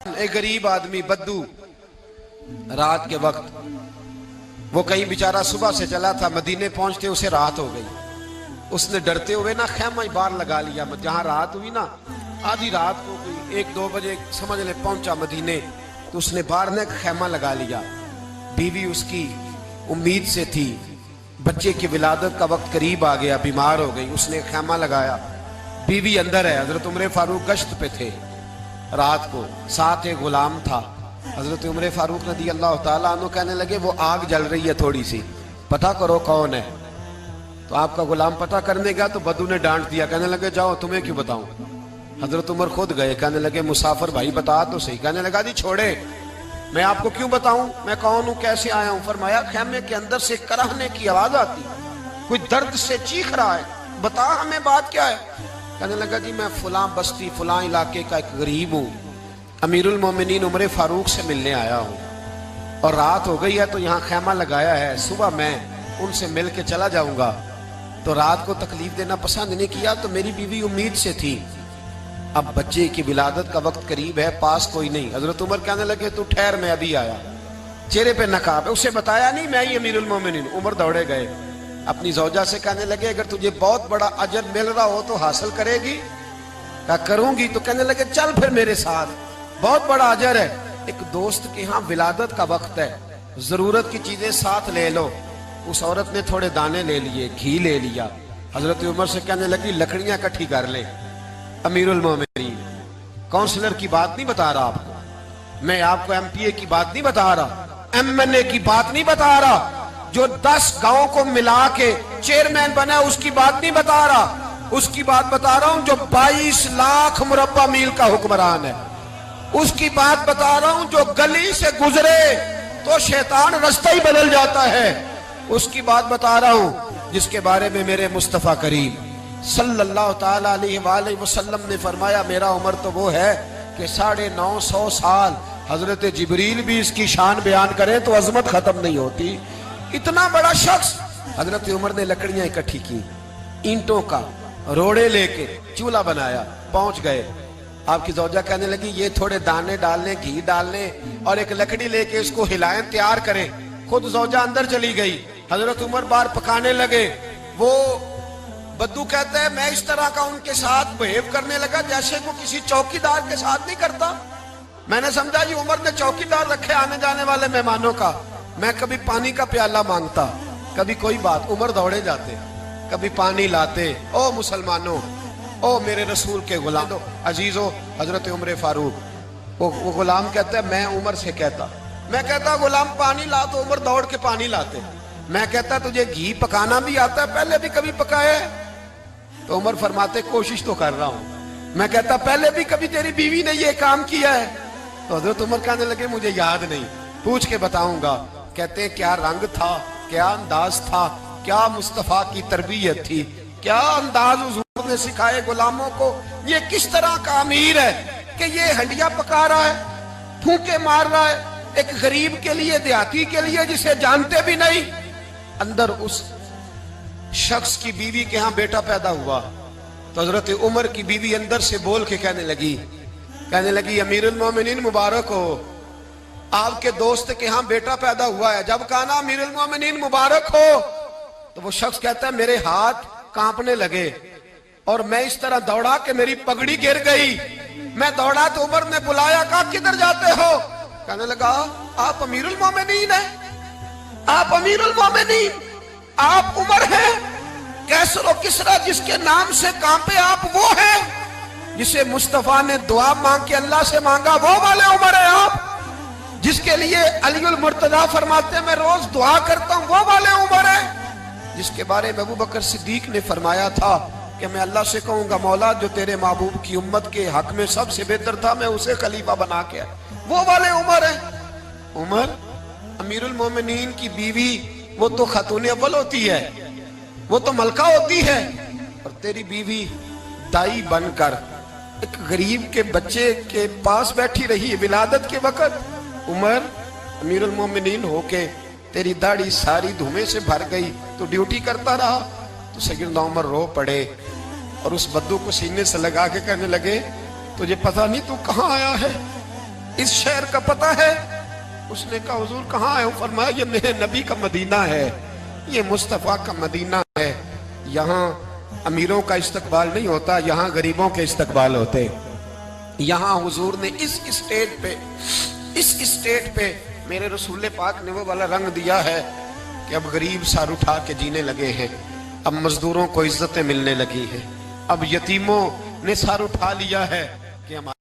एक गरीब आदमी बद्दू रात के वक्त वो कहीं बेचारा सुबह से चला था, मदीने पहुंचते उसे रात हो गई। उसने डरते हुए ना खैमा ही बाहर लगा लिया। जहां रात हुई ना, आधी रात को गई, 1-2 बजे समझ ले पहुंचा मदीने, तो उसने बाहर ने खैमा लगा लिया। बीवी उसकी उम्मीद से थी, बच्चे की विलादत का वक्त करीब आ गया, बीमार हो गई, उसने खैमा लगाया। बीवी अंदर है, हजरत उमर फारूक गश्त पे थे रात को, साथ एक गुलाम था। हजरत उमर फारूक रज़ी अल्लाह ताला अन्हु कहने लगे वो आग जल रही है थोड़ी सी, पता करो कौन है। तो आपका गुलाम पता करने गया तो बद्दू ने डांट दिया, कहने लगे जाओ तुम्हें क्यों बताऊं। हजरत उमर खुद गए, कहने लगे मुसाफिर भाई बता तो सही। कहने लगा जी छोड़े, मैं आपको क्यों बताऊं, मैं कौन हूं, कैसे आया हूं। फरमाया खैमे के अंदर से कराहने की आवाज आती, कोई दर्द से चीख रहा है, बता हमें बात क्या है। कहने लगा जी मैं फुला बस्ती फुला इलाके का एक गरीब हूँ, अमीरुल मोमिनीन उमर फारूक से मिलने आया हूँ और रात हो गई है तो यहाँ खैमा लगाया है, सुबह मैं उनसे मिल के चला जाऊंगा। तो रात को तकलीफ देना पसंद नहीं किया, तो मेरी बीवी उम्मीद से थी, अब बच्चे की विलादत का वक्त करीब है, पास कोई नहीं। हजरत उमर कहने लगे तू ठहर, मैं अभी आया। चेहरे पे नकाब है, उसे बताया नहीं मैं ही अमीरुल मोमिनीन। उमर दौड़े गए, अपनी जौजा से कहने लगे अगर तुझे बहुत बड़ा अजर मिल रहा हो तो हासिल करेगी। क्या करूंगी। तो कहने लगे चल फिर मेरे साथ, बहुत बड़ा अजर है। एक दोस्त के यहाँ विलादत का वक्त है, जरूरत की चीजें साथ ले लो। उस औरत ने थोड़े दाने ले लिए, घी ले लिया। हजरत उमर से कहने लगी लकड़ियां इकट्ठी कर ले। अमीरुल मोमिनीन, काउंसलर की बात नहीं बता रहा आपको मैं, आपको MPA की बात नहीं बता रहा, MNA की बात नहीं बता रहा, जो 10 गांव को मिला के चेयरमैन बना उसकी बात नहीं बता रहा, उसकी बात बता रहा हूं जो 22 लाख मुरब्बा मील का हुक्मरान है। उसकी बात बता रहा हूं जो गली से गुजरे तो शैतान रास्ता ही बदल जाता है। उसकी बात बता रहा हूं जिसके बारे में मेरे मुस्तफा करीम सल्लल्लाहु ताला अलैहि वसल्लम ने फरमाया मेरा उम्र तो वो है कि 950 साल हजरत जिब्रील भी इसकी शान बयान करें तो अजमत खत्म नहीं होती। इतना बड़ा शख्स। हजरत उमर ने लकड़ियां इकट्ठी की, ईंटों का रोड़े लेके चूल्हा बनाया, पहुंच गए। आपकी जौजा कहने लगी ये थोड़े दाने डालने, घी डालने और एक लकड़ी लेके इसको हिलाएं, तैयार करें। खुद जौजा अंदर चली गई, हजरत उमर बाहर पकाने लगे। वो बद्दू कहते हैं मैं इस तरह का उनके साथ बिहेव करने लगा जैसे वो किसी चौकीदार के साथ नहीं करता। मैंने समझा जी उमर ने चौकीदार रखे आने जाने वाले मेहमानों का। मैं कभी पानी का प्याला मांगता, कभी कोई बात, उमर दौड़े जाते, कभी पानी लाते। ओ मुसलमानों, ओ मेरे रसूल के गुलाम अजीजो, हजरत उमर फारूक। वो गुलाम कहता है मैं उमर से कहता, मैं कहता गुलाम पानी ला, तो उमर दौड़ के पानी लाते। मैं कहता तुझे घी पकाना भी आता है, पहले भी कभी पकाया है? तो उमर फरमाते कोशिश तो कर रहा हूं। मैं कहता पहले भी कभी तेरी बीवी ने ये काम किया है? तो हजरत उमर कहने लगे मुझे याद नहीं, पूछ के बताऊंगा। कहते क्या रंग था, क्या अंदाज था, क्या मुस्तफा की तरबियत थी, क्या अंदाज हुजूर ने सिखाए गुलामों को। ये किस तरह का अमीर है कि ये हंडिया पका रहा है, फूंके मार रहा है एक गरीब के लिए, देहाती के लिए जिसे जानते भी नहीं। अंदर उस शख्स की बीवी के यहाँ बेटा पैदा हुआ तो हजरत उमर की बीवी अंदर से बोल के कहने लगी अमीरुल मोमिनीन मुबारक हो, आपके दोस्त के यहाँ बेटा पैदा हुआ है। जब कहा ना अमीरुल मोमिनीन मुबारक हो, तो वो शख्स कहता है मेरे हाथ कांपने लगे और मैं इस तरह दौड़ा कि मेरी पगड़ी गिर गई। मैं दौड़ा तो उमर ने बुलाया, कहा किधर जाते हो? कहने लगा आप अमीरुल मोमिनीन है, आप अमीरुल मोमिनीन, आप उमर हैं। कैसर किसरा जिसके नाम से कांपे आप वो हैं जिसे मुस्तफा ने दुआ मांग के अल्लाह से मांगा, वो वाले उमर है आप। जिसके लिए अलीउल मुर्तजा फरमाते हैं मैं रोज दुआ करता हूं, वो वाले उमर है। जिसके बारे में अबू बकर सिद्दीक ने फरमाया था कि मैं अल्लाह से कहूंगा मौला जो तेरे महबूब की उम्मत के हक में सबसे बेहतर था मैं उसे खलीफा बना के, वो वाले उमर है। उमर अमीरुल मोमिनीन की बीवी, वो तो खातून अव्वल होती है, वो तो मलका होती है, और तेरी बीवी दाई बनकर एक गरीब के बच्चे के पास बैठी रही विलादत के वक्त। उमर अमीरुल मोमिनीन होके तेरी दाढ़ी सारी धुएं से भर गई, तो ड्यूटी करता रहा। तो सैयदना उमर रो पड़े और उस बद्दू को सीने से लगा के कहने लगे तुझे पता नहीं तू कहां आया है? इस शहर का पता है? उसने कहा हुजूर कहाँ है? फरमाया ये मेरे नबी का मदीना है, ये मुस्तफ़ा का मदीना है। यहाँ अमीरों का इस्तकबाल नहीं होता, यहाँ गरीबों के इस्तकबाल होते। यहाँ हुजूर ने इस स्टेट पे मेरे रसूल पाक ने वो वाला रंग दिया है कि अब गरीब सर उठा के जीने लगे हैं, अब मजदूरों को इज्जतें मिलने लगी हैं, अब यतीमों ने सर उठा लिया है कि हमारे